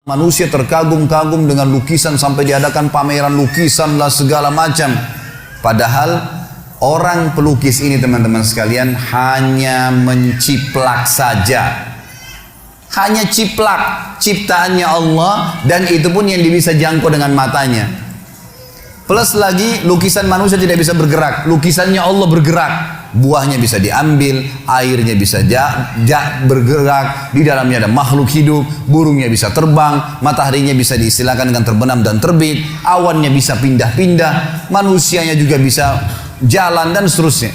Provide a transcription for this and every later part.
Manusia terkagum-kagum dengan lukisan sampai diadakan pameran lukisan lah segala macam. Padahal orang pelukis ini teman-teman sekalian hanya menciplak saja. Hanya ciplak ciptaannya Allah, dan itu pun yang bisa jangkau dengan matanya. Plus lagi lukisan manusia tidak bisa bergerak, lukisannya Allah bergerak. Buahnya bisa diambil, airnya bisa bergerak, di dalamnya ada makhluk hidup, burungnya bisa terbang, mataharinya bisa diistilahkan dengan terbenam dan terbit, awannya bisa pindah-pindah, manusianya juga bisa jalan dan seterusnya.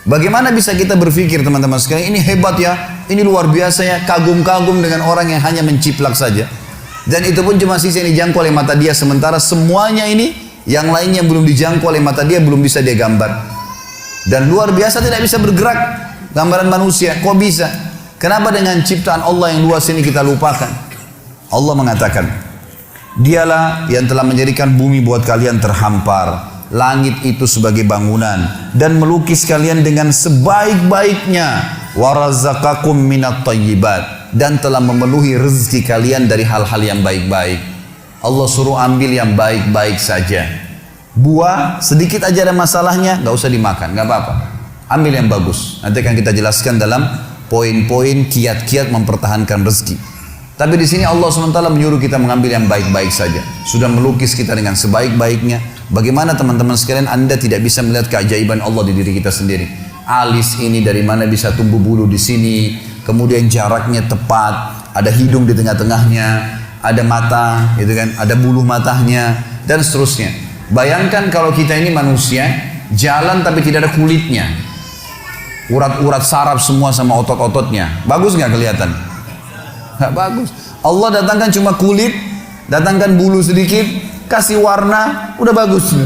Bagaimana bisa kita berpikir teman-teman sekalian, ini hebat ya, ini luar biasa ya, kagum-kagum dengan orang yang hanya menciplak saja. Dan itu pun cuma sisi yang dijangkau oleh mata dia, sementara semuanya ini, yang lainnya belum dijangkau oleh mata dia, belum bisa dia gambar. Dan luar biasa tidak bisa bergerak gambaran manusia. Kok bisa? Kenapa dengan ciptaan Allah yang luas ini kita lupakan? Allah mengatakan, dialah yang telah menjadikan bumi buat kalian terhampar, langit itu sebagai bangunan, dan melukis kalian dengan sebaik-baiknya, warazaqakum minat thayyibat, dan telah memenuhi rezeki kalian dari hal-hal yang baik-baik. Allah suruh ambil yang baik-baik saja. Buah sedikit aja ada masalahnya, gak usah dimakan, gak apa-apa. Ambil yang bagus. Nanti akan kita jelaskan dalam poin-poin kiat-kiat mempertahankan rezeki. Tapi di sini Allah SWT menyuruh kita mengambil yang baik-baik saja. Sudah melukis kita dengan sebaik-baiknya. Bagaimana teman-teman sekalian Anda tidak bisa melihat keajaiban Allah di diri kita sendiri? Alis ini dari mana bisa tumbuh bulu di sini? Kemudian jaraknya tepat, ada hidung di tengah-tengahnya, ada mata, gitu kan? Ada bulu matanya dan seterusnya. Bayangkan kalau kita ini manusia, jalan tapi tidak ada kulitnya. Urat-urat saraf semua sama otot-ototnya. Bagus nggak kelihatan? Nggak bagus. Allah datangkan cuma kulit, datangkan bulu sedikit, kasih warna, udah bagus.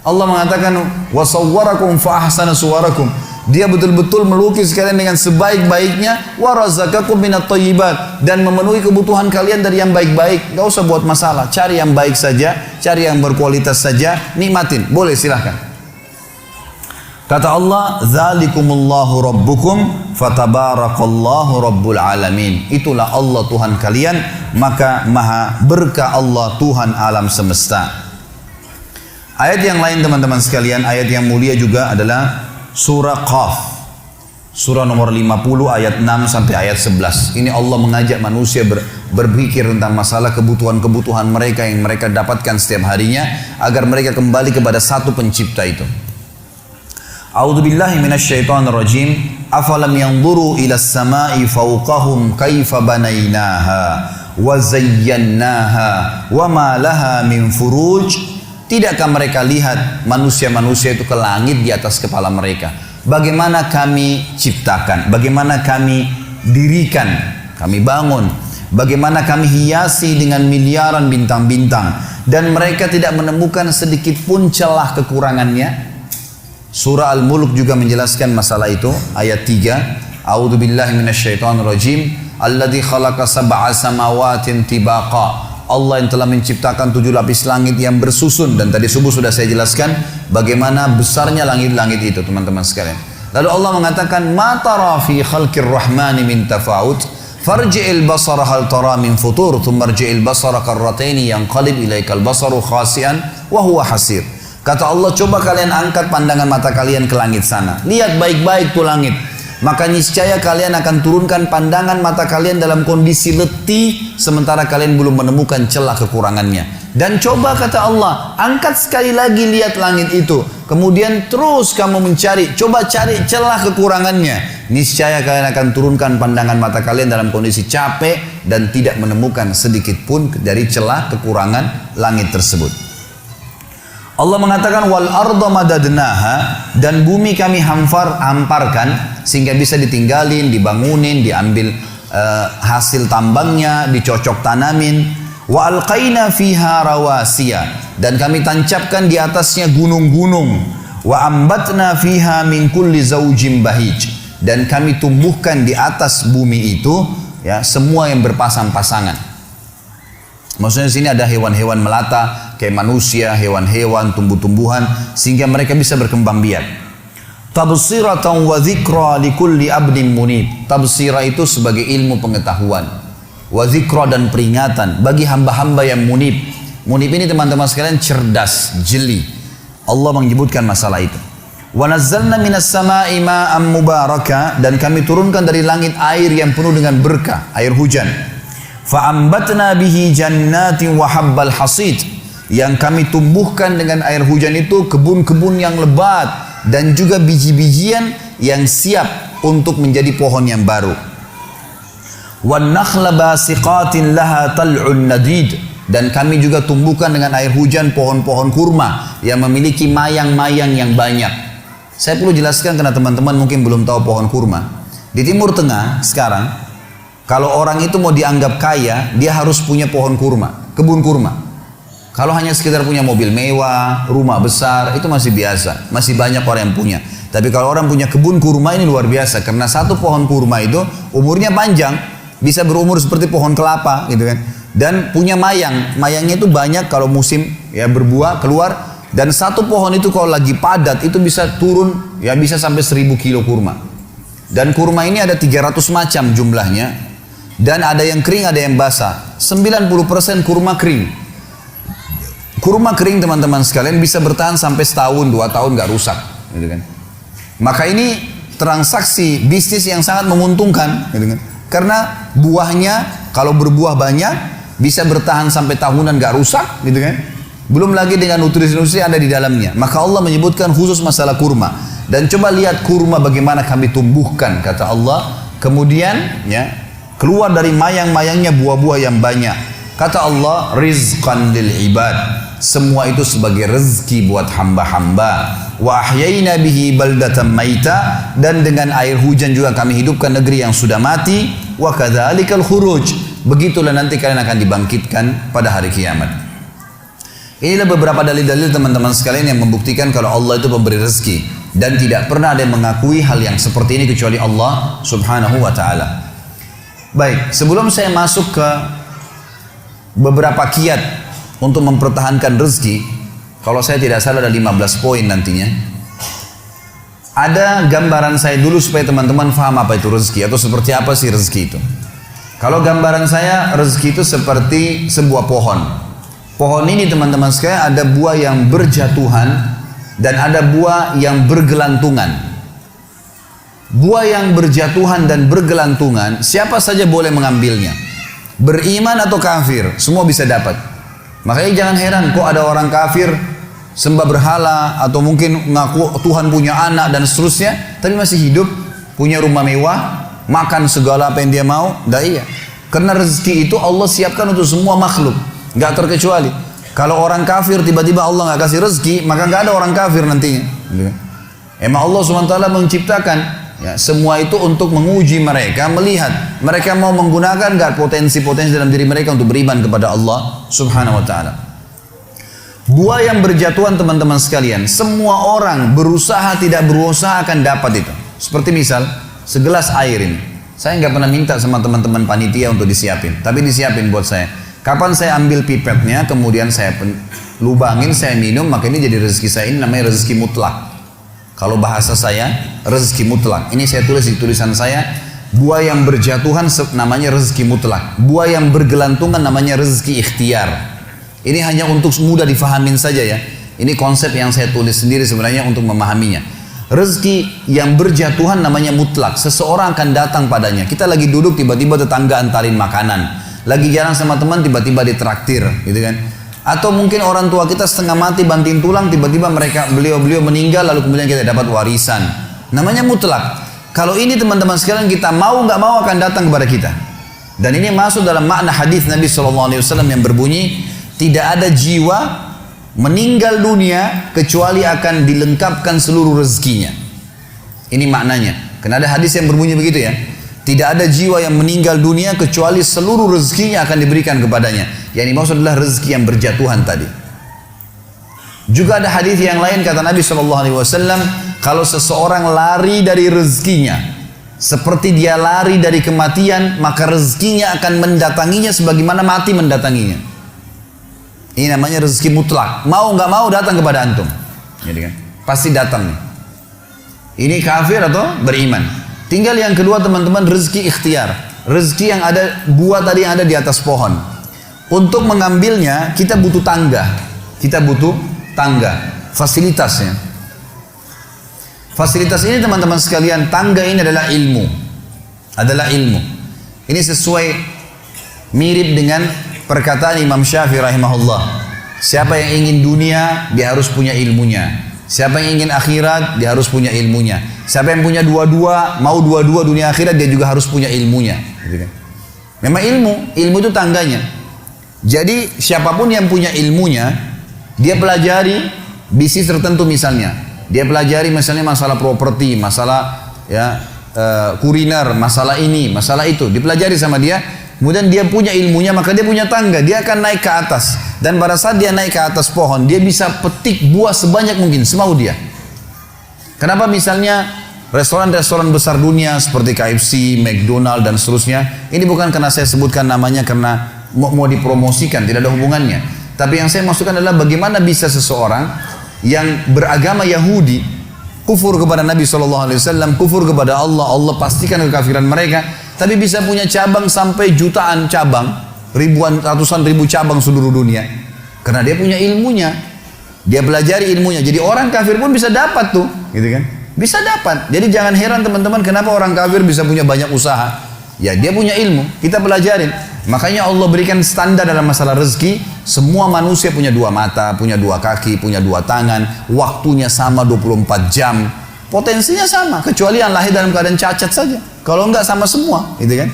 Allah mengatakan, وَصَوَّرَكُمْ فَأَحْسَنَ سُوَرَكُمْ. Dia betul-betul melukis kalian dengan sebaik-baiknya, وَرَزَقَكُمْ مِنَ الطَّيِّبَاتِ, dan memenuhi kebutuhan kalian dari yang baik-baik. Gak usah buat masalah, cari yang baik saja, cari yang berkualitas saja, nikmatin, boleh silahkan. Kata Allah, ذَلِكُمُ رَبُّكُمْ فَتَبَارَكَ اللَّهُ رَبُّ الْعَالَمِينَ. Itulah Allah Tuhan kalian, maka maha berkah Allah Tuhan alam semesta. Ayat yang lain teman-teman sekalian, ayat yang mulia juga adalah surah Qaf, surah nomor 50 ayat 6 sampai ayat 11. Ini Allah mengajak manusia berpikir tentang masalah kebutuhan-kebutuhan mereka yang mereka dapatkan setiap harinya, agar mereka kembali kepada satu pencipta itu. A'udzubillahi minasyaitonirrajim. Afalam yanzuru ila as-sama'i fawqahum kaifa banainaha wa zayyannaha wa ma laha min furuj. Tidakkah mereka lihat manusia-manusia itu ke langit di atas kepala mereka? Bagaimana kami ciptakan, bagaimana kami dirikan, kami bangun, bagaimana kami hiasi dengan miliaran bintang-bintang, dan mereka tidak menemukan sedikit pun celah kekurangannya. Surah Al-Mulk juga menjelaskan masalah itu, ayat 3. A'udzubillahi minasyaitonirrajim. Alladzi khalaqa sab'a samawatin tibaqa. Allah yang telah menciptakan 7 lapis langit yang bersusun, dan tadi subuh sudah saya jelaskan bagaimana besarnya langit-langit itu teman-teman sekalian. Lalu Allah mengatakan, ma tara fi khalqir rahmani min tafawut farji'il basara hal tara min futur thumma rji'il basara karrataini yanqalib ilaikal basaru khasian wa huwa hasir. Kata Allah, coba kalian angkat pandangan mata kalian ke langit sana, lihat baik-baik tuh langit, maka niscaya kalian akan turunkan pandangan mata kalian dalam kondisi letih, sementara kalian belum menemukan celah kekurangannya. Dan coba kata Allah, angkat sekali lagi lihat langit itu, kemudian terus kamu mencari, coba cari celah kekurangannya, niscaya kalian akan turunkan pandangan mata kalian dalam kondisi capek dan tidak menemukan sedikit pun dari celah kekurangan langit tersebut. Allah mengatakan, wal arda madadnaha, dan bumi kami hamparkan sehingga bisa ditinggalin, dibangunin, diambil hasil tambangnya, dicocok tanamin. Wa alqaina fiha rawasiya, dan kami tancapkan di atasnya gunung-gunung. Wa ambatna fiha min kulli zaujim bahij, dan kami tumbuhkan di atas bumi itu ya semua yang berpasang-pasangan. Maksudnya di sini ada hewan-hewan melata, kayak manusia, hewan-hewan, tumbuh-tumbuhan, sehingga mereka bisa berkembang biak. Tabsiratan wa dzikra likulli abdin munib. Tabsirah itu sebagai ilmu pengetahuan. wa dzikra dan peringatan bagi hamba-hamba yang munib. Munib ini teman-teman sekalian cerdas, jeli. Allah menyebutkan masalah itu. Wa nazzalna minas sama'i ma'an mubaraka, dan kami turunkan dari langit air yang penuh dengan berkah, air hujan. Fa ambatna bihi jannatin wa habbal hasid, yang kami tumbuhkan dengan air hujan itu kebun-kebun yang lebat dan juga biji-bijian yang siap untuk menjadi pohon yang baru. Wan nakhla basiqatin laha tal'un nadid, dan kami juga tumbuhkan dengan air hujan pohon-pohon kurma yang memiliki mayang-mayang yang banyak. Saya perlu jelaskan karena teman-teman mungkin belum tahu pohon kurma. Di Timur Tengah sekarang, kalau orang itu mau dianggap kaya, dia harus punya pohon kurma, kebun kurma. Kalau hanya sekedar punya mobil mewah, rumah besar, itu masih biasa, masih banyak orang yang punya. Tapi kalau orang punya kebun kurma ini luar biasa, karena satu pohon kurma itu umurnya panjang, bisa berumur seperti pohon kelapa gitu kan. Dan punya mayang, mayangnya itu banyak kalau musim ya berbuah keluar. Dan satu pohon itu kalau lagi padat itu bisa turun ya bisa sampai 1000 kilo kurma. Dan kurma ini ada 300 macam jumlahnya. Dan ada yang kering, ada yang basah. 90% kurma kering. Kurma kering teman-teman sekalian bisa bertahan sampai setahun, 2 tahun gak rusak gitu kan. Maka ini transaksi bisnis yang sangat menguntungkan gitu kan. Karena buahnya kalau berbuah banyak bisa bertahan sampai tahunan gak rusak gitu kan. Belum lagi dengan nutrisi-nutrisi ada di dalamnya. Maka Allah menyebutkan khusus masalah kurma. Dan coba lihat kurma bagaimana kami tumbuhkan kata Allah. Kemudian ya keluar dari mayang-mayangnya buah-buah yang banyak. Kata Allah, rizqan lil ibad. Semua itu sebagai rezeki buat hamba-hamba. Wa ahyayna bihi baldatan maita, dan dengan air hujan juga kami hidupkan negeri yang sudah mati. Wa kadzalikal khuruj, begitulah nanti kalian akan dibangkitkan pada hari kiamat. Inilah beberapa dalil-dalil teman-teman sekalian yang membuktikan kalau Allah itu pemberi rezeki, dan tidak pernah ada yang mengakui hal yang seperti ini kecuali Allah Subhanahu wa taala. Baik, sebelum saya masuk ke beberapa kiat untuk mempertahankan rezeki, kalau saya tidak salah ada 15 poin nantinya. Ada gambaran saya dulu supaya teman-teman paham apa itu rezeki atau seperti apa sih rezeki itu. Kalau gambaran saya, rezeki itu seperti sebuah pohon. Pohon ini teman-teman sekalian ada buah yang berjatuhan dan ada buah yang bergelantungan. Buah yang berjatuhan dan bergelantungan, siapa saja boleh mengambilnya. Beriman atau kafir, semua bisa dapat. Makanya jangan heran kok ada orang kafir sembah berhala atau mungkin ngaku Tuhan punya anak dan seterusnya, tapi masih hidup, punya rumah mewah, makan segala apa yang dia mau. Dah iya. Karena rezeki itu Allah siapkan untuk semua makhluk, nggak terkecuali. Kalau orang kafir tiba-tiba Allah nggak kasih rezeki, maka nggak ada orang kafir nantinya. Emang Allah SWT menciptakan ya, semua itu untuk menguji mereka, melihat mereka mau menggunakan nggak potensi-potensi dalam diri mereka untuk beriman kepada Allah Subhanahu wa taala. Buah yang berjatuhan teman-teman sekalian, semua orang berusaha tidak berusaha akan dapat itu. Seperti misal segelas air ini, saya nggak pernah minta sama teman-teman panitia untuk disiapin, tapi disiapin buat saya. Kapan saya ambil pipetnya, kemudian saya lubangin, saya minum, maka ini jadi rezeki saya. Ini namanya rezeki mutlak. Kalau bahasa saya, rezeki mutlak. Ini saya tulis di tulisan saya, buah yang berjatuhan namanya rezeki mutlak. Buah yang bergelantungan namanya rezeki ikhtiar. Ini hanya untuk mudah difahamin saja ya. Ini konsep yang saya tulis sendiri sebenarnya untuk memahaminya. Rezeki yang berjatuhan namanya mutlak. Seseorang akan datang padanya. Kita lagi duduk, tiba-tiba tetangga antarin makanan. Lagi jalan sama teman, tiba-tiba ditraktir, gitu kan? Atau mungkin orang tua kita setengah mati banting tulang, tiba-tiba beliau meninggal, lalu kemudian kita dapat warisan. Namanya mutlak. Kalau ini teman-teman sekalian, kita mau nggak mau akan datang kepada kita. Dan ini masuk dalam makna hadis Nabi SAW yang berbunyi, tidak ada jiwa meninggal dunia kecuali akan dilengkapkan seluruh rezekinya. Ini maknanya. Karena ada hadis yang berbunyi begitu ya. Tidak ada jiwa yang meninggal dunia kecuali seluruh rezekinya akan diberikan kepadanya. Yang dimaksud adalah rezeki yang berjatuhan tadi. Juga ada hadis yang lain kata Nabi SAW, kalau seseorang lari dari rezekinya, seperti dia lari dari kematian, maka rezekinya akan mendatanginya sebagaimana mati mendatanginya. Ini namanya rezeki mutlak. Mau nggak mau datang kepada antum. Jadi kan, pasti datang nih. Ini kafir atau beriman. Tinggal yang kedua teman-teman, rezeki ikhtiar. rezeki yang ada, buah tadi yang ada di atas pohon. Untuk mengambilnya kita butuh tangga. Kita butuh tangga, fasilitasnya. Fasilitas ini teman-teman sekalian, tangga ini adalah ilmu. Adalah ilmu. Ini sesuai mirip dengan perkataan Imam Syafi'i rahimahullah. Siapa yang ingin dunia, dia harus punya ilmunya. Siapa yang ingin akhirat, dia harus punya ilmunya. Siapa yang punya dua-dua, mau dua-dua dunia akhirat, dia juga harus punya ilmunya. Gitu kan? Memang ilmu itu tangganya. Jadi siapapun yang punya ilmunya, dia pelajari bisnis tertentu misalnya. Dia pelajari misalnya masalah properti, masalah kuliner, masalah ini, masalah itu. Dipelajari sama dia. Kemudian dia punya ilmunya, maka dia punya tangga. Dia akan naik ke atas. Dan pada saat dia naik ke atas pohon, dia bisa petik buah sebanyak mungkin, semau dia. Kenapa misalnya restoran-restoran besar dunia seperti KFC, McDonald dan seterusnya, ini bukan karena saya sebutkan namanya karena mau dipromosikan, tidak ada hubungannya. Tapi yang saya maksudkan adalah bagaimana bisa seseorang yang beragama Yahudi, kufur kepada Nabi SAW, kufur kepada Allah, Allah pastikan kekafiran mereka, tapi bisa punya cabang sampai jutaan cabang, ribuan, ratusan ribu cabang seluruh dunia. Karena dia punya ilmunya, dia pelajari ilmunya. Jadi orang kafir pun bisa dapat tuh, gitu kan? Bisa dapat. Jadi jangan heran teman-teman, kenapa orang kafir bisa punya banyak usaha? Ya dia punya ilmu, kita pelajarin. Makanya Allah berikan standar dalam masalah rezeki. Semua manusia punya dua mata, punya dua kaki, punya dua tangan, waktunya sama 24 jam. Potensinya sama, kecuali yang lahir dalam keadaan cacat saja. Kalau enggak sama semua, gitu kan?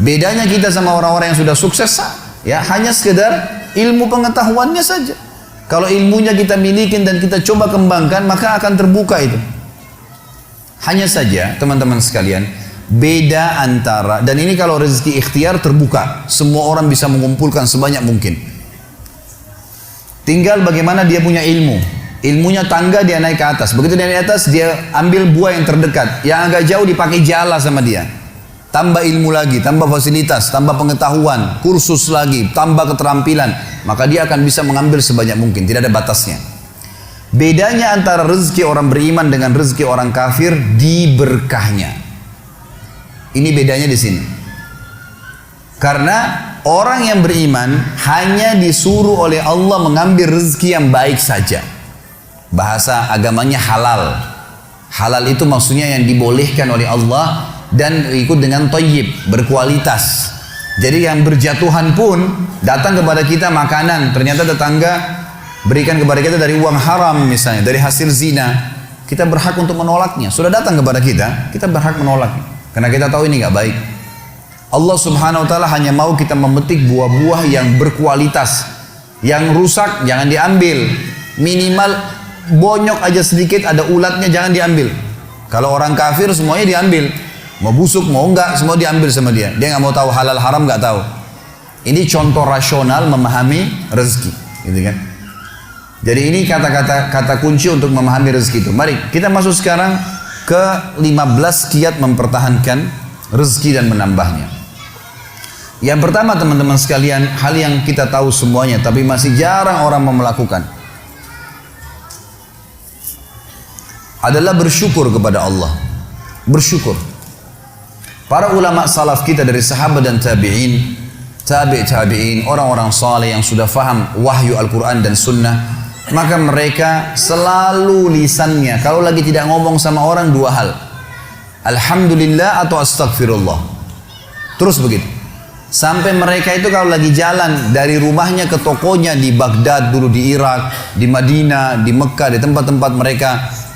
Bedanya kita sama orang-orang yang sudah sukses, ya hanya sekedar ilmu pengetahuannya saja. Kalau ilmunya kita miliki dan kita coba kembangkan, maka akan terbuka itu. Hanya saja, teman-teman sekalian, beda antara, dan ini kalau rezeki ikhtiar terbuka, semua orang bisa mengumpulkan sebanyak mungkin. Tinggal bagaimana dia punya ilmu. Ilmunya tangga, dia naik ke atas. Begitu dia naik ke atas, dia ambil buah yang terdekat. Yang agak jauh dipakai jala sama dia. Tambah ilmu lagi, tambah fasilitas, tambah pengetahuan, kursus lagi, tambah keterampilan. Maka dia akan bisa mengambil sebanyak mungkin, tidak ada batasnya. Bedanya antara rezeki orang beriman dengan rezeki orang kafir di berkahnya. Ini bedanya di sini. Karena orang yang beriman hanya disuruh oleh Allah mengambil rezeki yang baik saja. Bahasa agamanya halal. Halal itu maksudnya yang dibolehkan oleh Allah dan ikut dengan thayyib, berkualitas. Jadi yang berjatuhan pun datang kepada kita makanan, ternyata tetangga berikan kepada kita dari uang haram misalnya, dari hasil zina, kita berhak untuk menolaknya. Sudah datang kepada kita, kita berhak menolaknya. Karena kita tahu ini nggak baik. Allah Subhanahu wa taala hanya mau kita memetik buah-buah yang berkualitas. Yang rusak jangan diambil. Minimal bonyok aja sedikit, ada ulatnya, jangan diambil. Kalau orang kafir semuanya diambil. Mau busuk, mau enggak, semua diambil sama dia. Dia nggak mau tahu halal haram, nggak tahu. Ini contoh rasional memahami rezeki, gitu kan? Jadi ini kata kunci untuk memahami rezeki itu. Mari kita masuk sekarang ke 15 kiat mempertahankan rezeki dan menambahnya. Yang pertama teman-teman sekalian, hal yang kita tahu semuanya tapi masih jarang orang mau melakukan adalah bersyukur kepada Allah. Bersyukur. Para ulama salaf kita dari sahabat dan tabi'in, tabi'in, orang-orang saleh yang sudah faham wahyu Al-Quran dan Sunnah, maka mereka selalu lisannya kalau lagi tidak ngomong sama orang dua hal, alhamdulillah atau astagfirullah, terus begitu. Sampai mereka itu kalau lagi jalan dari rumahnya ke tokonya di Baghdad dulu, di Irak, di Madinah, di Mekah, di tempat-tempat mereka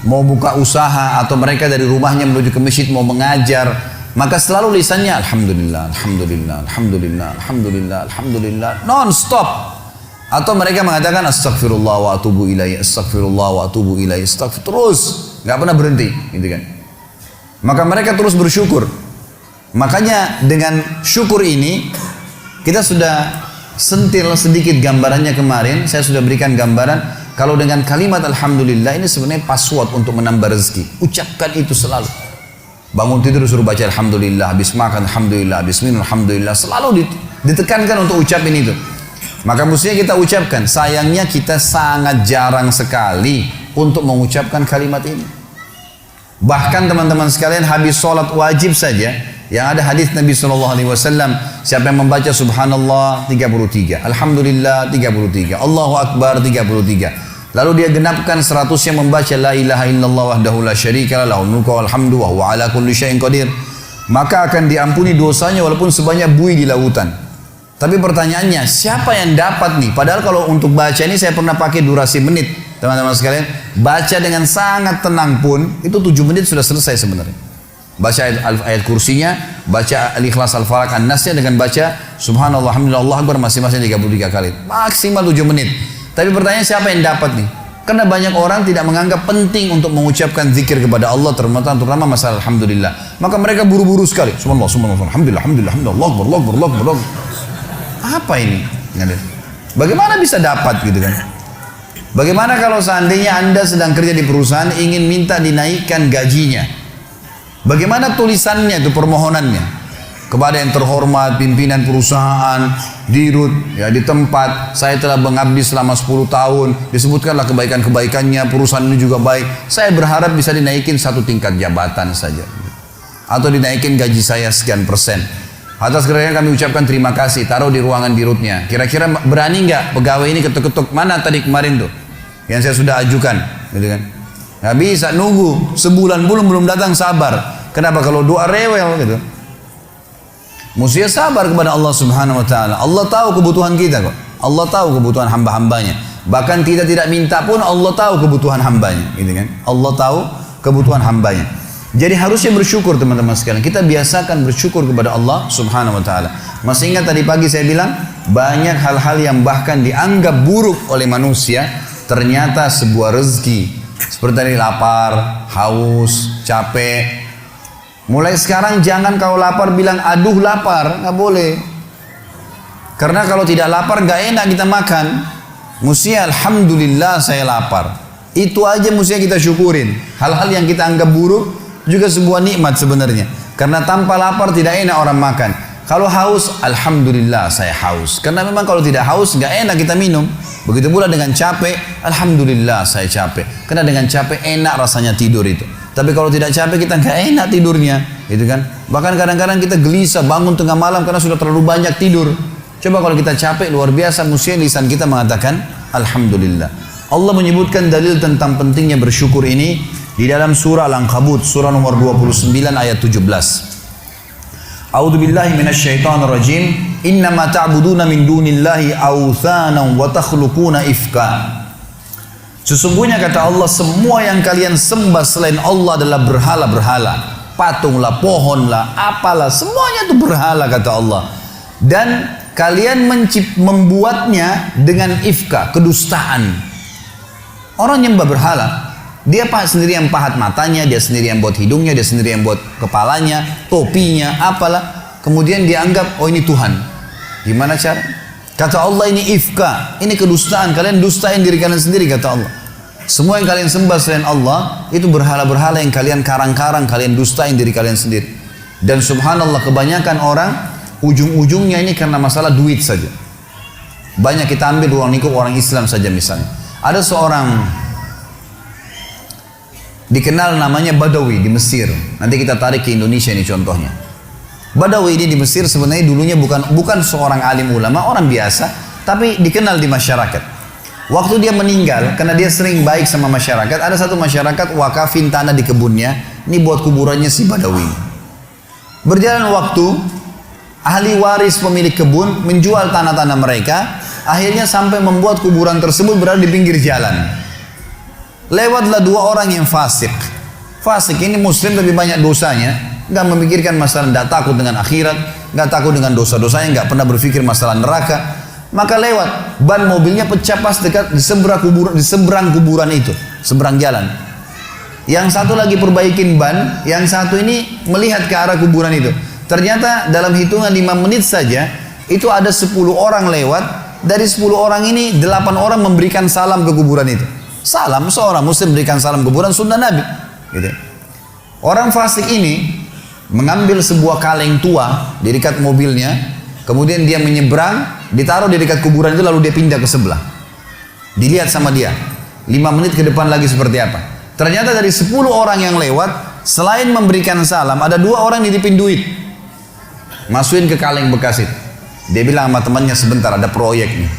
mau buka usaha, atau mereka dari rumahnya menuju ke masjid mau mengajar, maka selalu lisannya alhamdulillah, alhamdulillah, alhamdulillah, alhamdulillah, alhamdulillah, non stop. Atau mereka mengatakan astagfirullah wa atubu ilaih, astagfirullah wa atubu ilaih, astagfirullah, terus nggak pernah berhenti, gitu kan? Maka mereka terus bersyukur. Makanya dengan syukur ini kita sudah sentil sedikit gambarannya kemarin. Saya sudah berikan gambaran kalau dengan kalimat alhamdulillah ini sebenarnya password untuk menambah rezeki. Ucapkan itu selalu. Bangun tidur suruh baca alhamdulillah, habis makan alhamdulillah, habis minum alhamdulillah, selalu ditekankan untuk ucapin itu. Maka mestinya kita ucapkan. Sayangnya kita sangat jarang sekali untuk mengucapkan kalimat ini. Bahkan teman-teman sekalian habis sholat wajib saja, Yang ada hadis Nabi SAW, siapa yang membaca subhanallah 33, alhamdulillah 33, Allahu Akbar 33. Lalu dia genapkan 100-nya membaca la ilaha illallah wahdahu la syarika lah, lahul mulku wal hamdu wa huwa ala kulli syai'in qadir. Maka akan diampuni dosanya walaupun sebanyak buih di lautan. Tapi pertanyaannya, siapa yang dapat nih? Padahal kalau untuk baca ini saya pernah pakai durasi menit. Teman-teman sekalian, baca dengan sangat tenang pun, itu 7 menit sudah selesai sebenarnya. Baca ayat kursinya, baca al-ikhlas al-falaq an-nasnya dengan baca subhanallah alhamdulillah Allah akbar masing-masing 33 kali. Maksimal 7 menit. Tapi pertanyaan siapa yang dapat nih? Karena banyak orang tidak menganggap penting untuk mengucapkan zikir kepada Allah, terutama masalah alhamdulillah. Maka mereka buru-buru sekali. Subhanallah, subhanallah, alhamdulillah, alhamdulillah, alhamdulillah, Allah akbar, Allah akbar, Allah akbar. Apa ini? Bagaimana bisa dapat gitu kan? Bagaimana kalau seandainya Anda sedang kerja di perusahaan ingin minta dinaikkan gajinya? Bagaimana tulisannya itu, permohonannya kepada yang terhormat pimpinan perusahaan, dirut ya di tempat saya telah mengabdi selama 10 tahun, disebutkanlah kebaikan-kebaikannya, perusahaan ini juga baik, saya berharap bisa dinaikin 1 tingkat jabatan saja, atau dinaikin gaji saya sekian persen. Atas kerjanya kami ucapkan terima kasih, taruh di ruangan dirutnya. Kira-kira berani nggak pegawai ini ketuk-ketuk, mana tadi kemarin tuh yang saya sudah ajukan, gitu kan? Nggak bisa, nunggu sebulan belum datang, sabar. Kenapa? Kalau doa rewel gitu. Mesti sabar kepada Allah Subhanahu wa taala. Allah tahu kebutuhan kita kok. Allah tahu kebutuhan hamba-hambanya. Bahkan kita tidak minta pun Allah tahu kebutuhan hambanya, gitu kan? Allah tahu kebutuhan hambanya. Jadi harusnya bersyukur teman-teman sekalian. Kita biasakan bersyukur kepada Allah Subhanahu wa taala. Masih ingat tadi pagi saya bilang, banyak hal-hal yang bahkan dianggap buruk oleh manusia ternyata sebuah rezeki. Seperti tadi lapar, haus, capek. Mulai sekarang jangan kalau lapar bilang aduh lapar, nggak boleh. Karena kalau tidak lapar nggak enak kita makan. Mestinya alhamdulillah saya lapar. Itu aja mestinya kita syukurin. Hal-hal yang kita anggap buruk juga sebuah nikmat sebenarnya. Karena tanpa lapar tidak enak orang makan. Kalau haus, alhamdulillah saya haus. Karena memang kalau tidak haus nggak enak kita minum. Begitu pula dengan capek, alhamdulillah saya capek. Karena dengan capek enak rasanya tidur itu. Tapi kalau tidak capek kita nggak enak tidurnya, gitu kan? Bahkan kadang-kadang kita gelisah bangun tengah malam karena sudah terlalu banyak tidur. Coba kalau kita capek luar biasa, mestinya lisan kita mengatakan alhamdulillah. Allah menyebutkan dalil tentang pentingnya bersyukur ini di dalam surah Al-Ankabut, surah nomor 29 ayat 17. A'udzu billahi minasyaitonir rajim. Innama ta'buduna min dunillahi awthanan wa takhluquna ifka. Sesungguhnya kata Allah, semua yang kalian sembah selain Allah adalah berhala-berhala. Patunglah, pohonlah, apalah, semuanya itu berhala kata Allah. Dan kalian membuatnya dengan ifka, kedustaan. Orang nyembah berhala, dia sendiri yang pahat matanya, dia sendiri yang buat hidungnya, dia sendiri yang buat kepalanya, topinya, apalah. Kemudian dia anggap, oh ini Tuhan. Gimana cara? Kata Allah ini ifka, ini kedustaan, kalian dustain diri kalian sendiri kata Allah. Semua yang kalian sembah selain Allah itu berhala-berhala yang kalian karang-karang, kalian dustain diri kalian sendiri. Dan subhanallah kebanyakan orang ujung-ujungnya ini karena masalah duit saja. Banyak kita ambil ruang lingkup orang Islam saja misalnya. Ada seorang dikenal namanya Badawi di Mesir. Nanti kita tarik ke Indonesia ini contohnya. Badawi ini di Mesir sebenarnya dulunya bukan seorang alim ulama, orang biasa, tapi dikenal di masyarakat. Waktu dia meninggal, karena dia sering baik sama masyarakat, ada satu masyarakat wakafin tanah di kebunnya, ini buat kuburannya si Badawi. Berjalan waktu, ahli waris pemilik kebun menjual tanah-tanah mereka, akhirnya sampai membuat kuburan tersebut berada di pinggir jalan. Lewatlah 2 orang yang fasik. Fasik ini muslim lebih banyak dosanya, nggak memikirkan masalah, nggak takut dengan akhirat, nggak takut dengan dosa-dosanya, nggak pernah berpikir masalah neraka. Maka lewat, ban mobilnya pecah pas dekat di seberang kuburan itu, seberang jalan. Yang satu lagi perbaikin ban, yang satu ini melihat ke arah kuburan itu. Ternyata dalam hitungan 5 menit saja, itu ada 10 orang lewat. Dari 10 orang ini 8 orang memberikan salam ke kuburan itu. Salam, seorang muslim berikan salam ke kuburan sunnah Nabi, gitu. Orang fasik ini mengambil sebuah kaleng tua di dekat mobilnya, kemudian dia menyeberang, ditaruh di dekat kuburan itu, lalu dia pindah ke sebelah. Dilihat sama dia 5 menit ke depan lagi seperti apa. Ternyata dari 10 orang yang lewat, selain memberikan salam, ada 2 orang nitipin duit. masukin ke kaleng bekas itu. Dia bilang sama temannya, sebentar ada proyek nih.